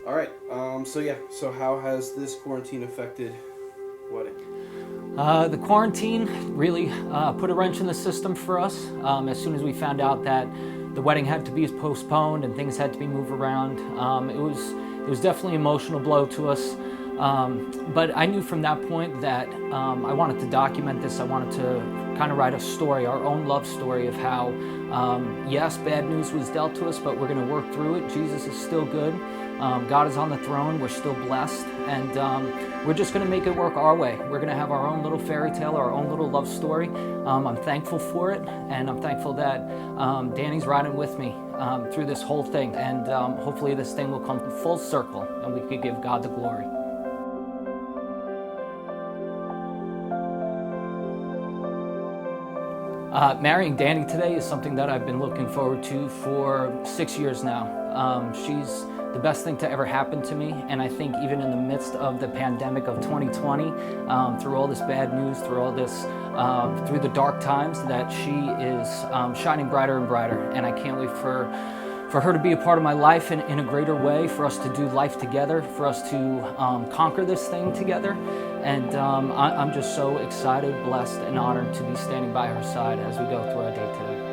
All right. So how has this quarantine affected wedding? The quarantine really put a wrench in the system for us. As soon as we found out that the wedding had to be postponed and things had to be moved around, it was definitely an emotional blow to us. But I knew from that point that I wanted to document this. I wanted to kind of write a story, our own love story of how, yes, bad news was dealt to us, but we're going to work through it. Jesus is still good. God is on the throne. We're still blessed. And we're just going to make it work our way. We're going to have our own little fairy tale, our own little love story. I'm thankful for it. And I'm thankful that Dani's riding with me through this whole thing. And hopefully this thing will come full circle and we could give God the glory. Marrying Dani today is something that I've been looking forward to for 6 years now. She's the best thing to ever happen to me, and I think even in the midst of the pandemic of 2020, through all this bad news, through all this, through the dark times, that she is shining brighter and brighter, and I can't wait for her to be a part of my life in a greater way, for us to do life together, for us to conquer this thing together. And I'm just so excited, blessed, and honored to be standing by her side as we go through our day today.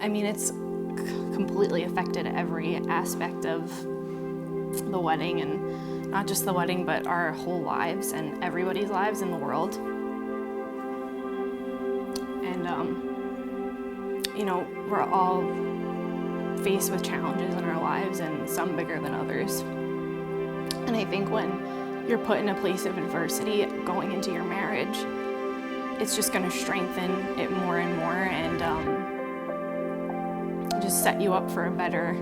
I mean, it's completely affected every aspect of the wedding, and not just the wedding, but our whole lives and everybody's lives in the world. And, we're all faced with challenges in our lives, and some bigger than others. And I think when you're put in a place of adversity going into your marriage, it's just going to strengthen it more and more, and just set you up for a better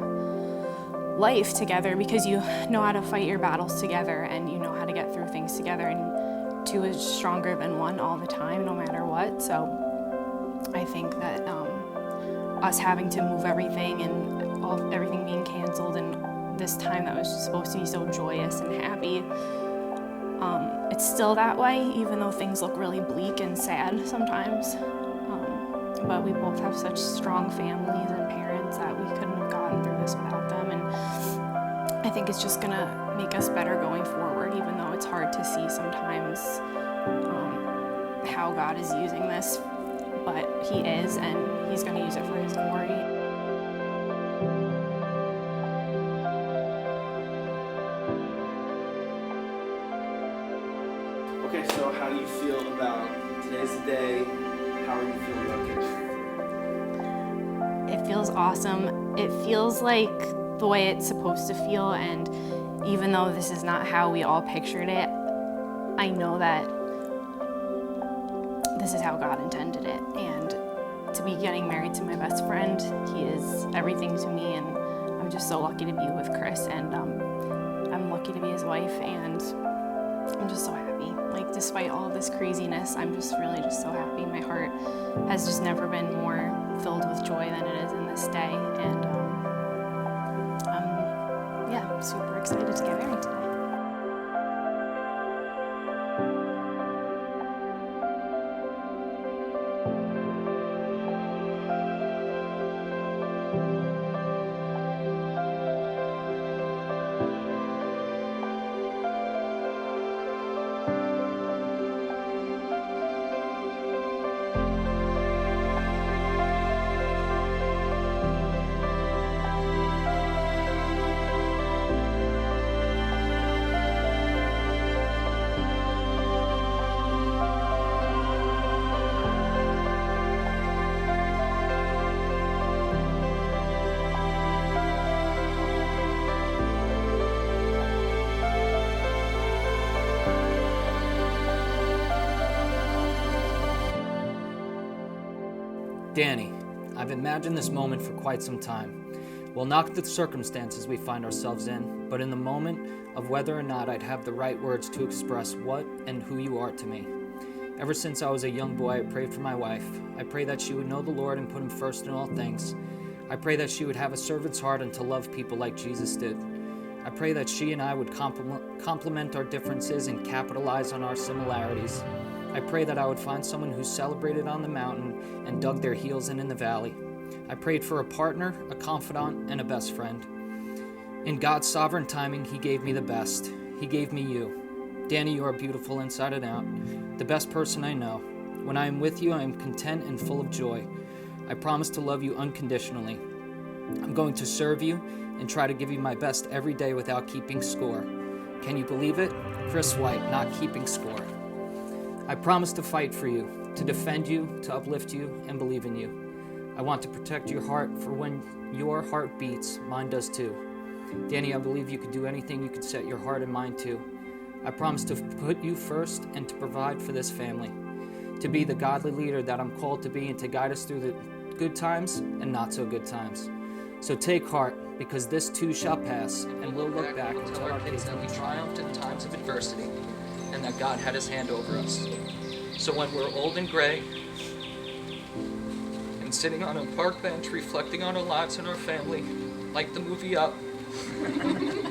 life together, because you know how to fight your battles together, and you know how to get through things together, and two is stronger than one all the time, no matter what. So I think that us having to move everything and everything being canceled, and this time that was supposed to be so joyous and happy, it's still that way, even though things look really bleak and sad sometimes. But we both have such strong families and parents that we couldn't have gotten through this without them. And I think it's just gonna make us better going forward, even though it's hard to see sometimes how God is using this. But He is, and He's gonna use it for His glory. Okay, so how do you feel about today's the day? How are you feeling about kitchen? It feels awesome. It feels like the way it's supposed to feel, and even though this is not how we all pictured it, I know that this is how God intended it. And to be getting married to my best friend, he is everything to me, and I'm just so lucky to be with Chris, and I'm lucky to be his wife, and I'm just so happy. Like, despite all of this craziness, I'm just really just so happy. My heart has just never been more filled with joy than it is in this day, and I'm super excited to get married today. Dani, I've imagined this moment for quite some time. Well, not the circumstances we find ourselves in, but in the moment of whether or not I'd have the right words to express what and who you are to me. Ever since I was a young boy, I prayed for my wife. I pray that she would know the Lord and put Him first in all things. I pray that she would have a servant's heart and to love people like Jesus did. I pray that she and I would complement our differences and capitalize on our similarities. I pray that I would find someone who celebrated on the mountain and dug their heels in the valley. I prayed for a partner, a confidant, and a best friend. In God's sovereign timing, He gave me the best. He gave me you. Dani, you are beautiful inside and out, the best person I know. When I am with you, I am content and full of joy. I promise to love you unconditionally. I'm going to serve you and try to give you my best every day without keeping score. Can you believe it? Chris White, not keeping score. I promise to fight for you, to defend you, to uplift you, and believe in you. I want to protect your heart, for when your heart beats, mine does too. Dani, I believe you could do anything you could set your heart and mind to. I promise to put you first and to provide for this family, to be the godly leader that I'm called to be and to guide us through the good times and not so good times. So take heart, because this too shall pass, and we'll look back and tell our kids that we triumphed in times of adversity and that God had His hand over us. So when we're old and gray and sitting on a park bench reflecting on our lives and our family, like the movie Up,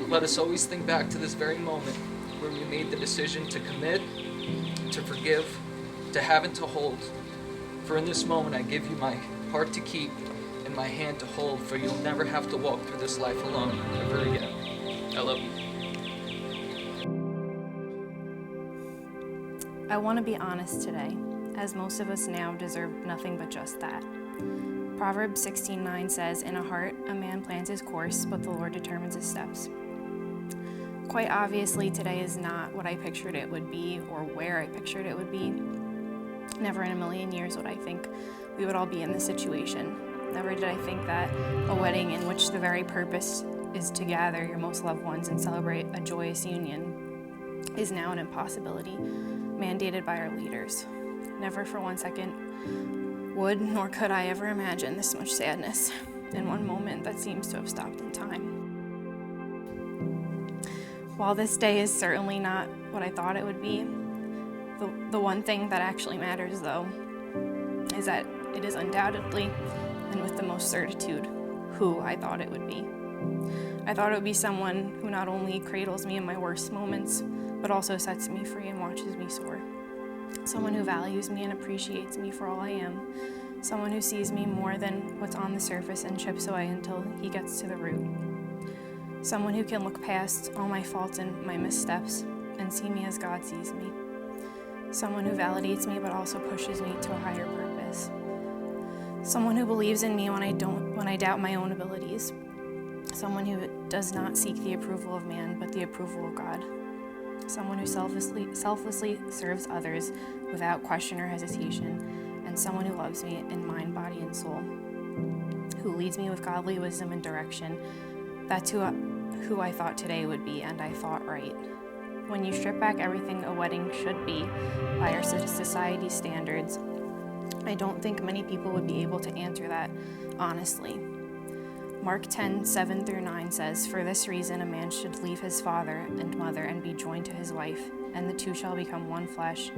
let us always think back to this very moment where we made the decision to commit, to forgive, to have and to hold. For in this moment I give you my heart to keep and my hand to hold, for you'll never have to walk through this life alone ever again. I love you. I want to be honest today, as most of us now deserve nothing but just that. Proverbs 16:9 says, "In a heart a man plans his course, but the Lord determines his steps." Quite obviously, today is not what I pictured it would be or where I pictured it would be. Never in a million years would I think we would all be in this situation. Never did I think that a wedding in which the very purpose is to gather your most loved ones and celebrate a joyous union is now an impossibility, mandated by our leaders. Never for one second would nor could I ever imagine this much sadness in one moment that seems to have stopped in time. While this day is certainly not what I thought it would be, the one thing that actually matters, though, is that it is undoubtedly, and with the most certitude, who I thought it would be. I thought it would be someone who not only cradles me in my worst moments, but also sets me free and watches me soar. Someone who values me and appreciates me for all I am. Someone who sees me more than what's on the surface and chips away until he gets to the root. Someone who can look past all my faults and my missteps and see me as God sees me. Someone who validates me but also pushes me to a higher purpose. Someone who believes in me when I doubt my own abilities. Someone who does not seek the approval of man but the approval of God. Someone who selflessly serves others without question or hesitation, and someone who loves me in mind, body, and soul, who leads me with godly wisdom and direction. That's who I thought today would be, and I thought right. When you strip back everything a wedding should be by our society's standards, I don't think many people would be able to answer that honestly. Mark 10:7-9 says, "For this reason a man should leave his father and mother and be joined to his wife, and the two shall become one flesh.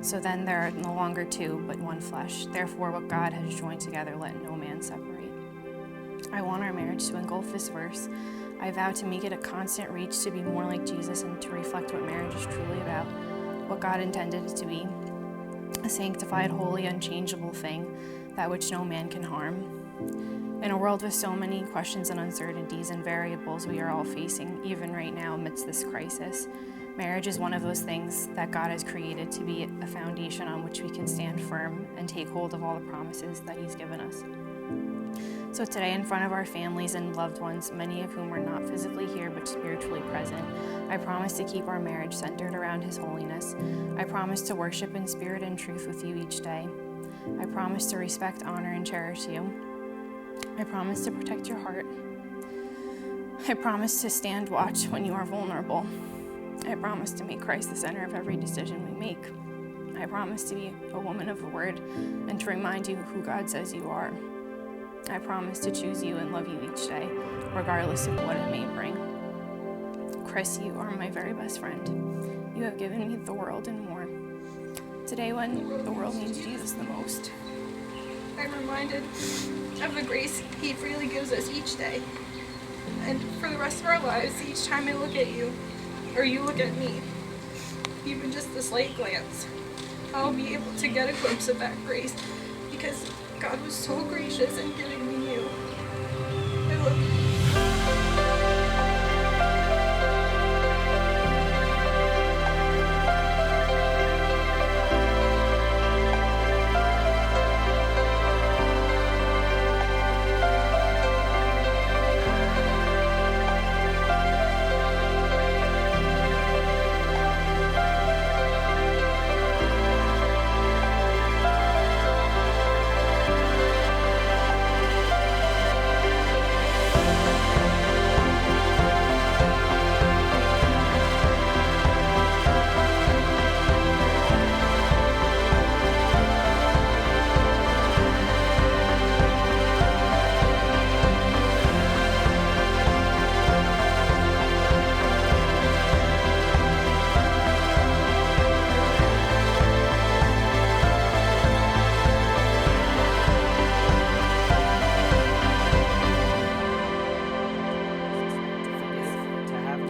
So then there are no longer two, but one flesh. Therefore what God has joined together, let no man separate." I want our marriage to engulf this verse. I vow to make it a constant reach to be more like Jesus and to reflect what marriage is truly about, what God intended it to be, a sanctified, holy, unchangeable thing, that which no man can harm. In a world with so many questions and uncertainties and variables we are all facing, even right now amidst this crisis, marriage is one of those things that God has created to be a foundation on which we can stand firm and take hold of all the promises that He's given us. So today, in front of our families and loved ones, many of whom are not physically here but spiritually present, I promise to keep our marriage centered around His holiness. I promise to worship in spirit and truth with you each day. I promise to respect, honor, and cherish you. I promise to protect your heart. I promise to stand watch when you are vulnerable. I promise to make Christ the center of every decision we make. I promise to be a woman of the Word and to remind you who God says you are. I promise to choose you and love you each day, regardless of what it may bring. Chris, you are my very best friend. You have given me the world and more. Today, when the world needs Jesus the most, I'm reminded of the grace He freely gives us each day. And for the rest of our lives, each time I look at you, or you look at me, even just the slight glance, I'll be able to get a glimpse of that grace, because God was so gracious in giving me you. I love you.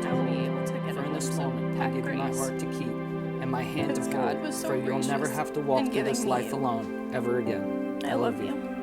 I'll be able to get For a in this glimpse of moment, I that give you my grace. heart to keep, and my hand to Because God hold, was so for you'll never gracious have to walk in through giving this me life you. alone ever again. I love you.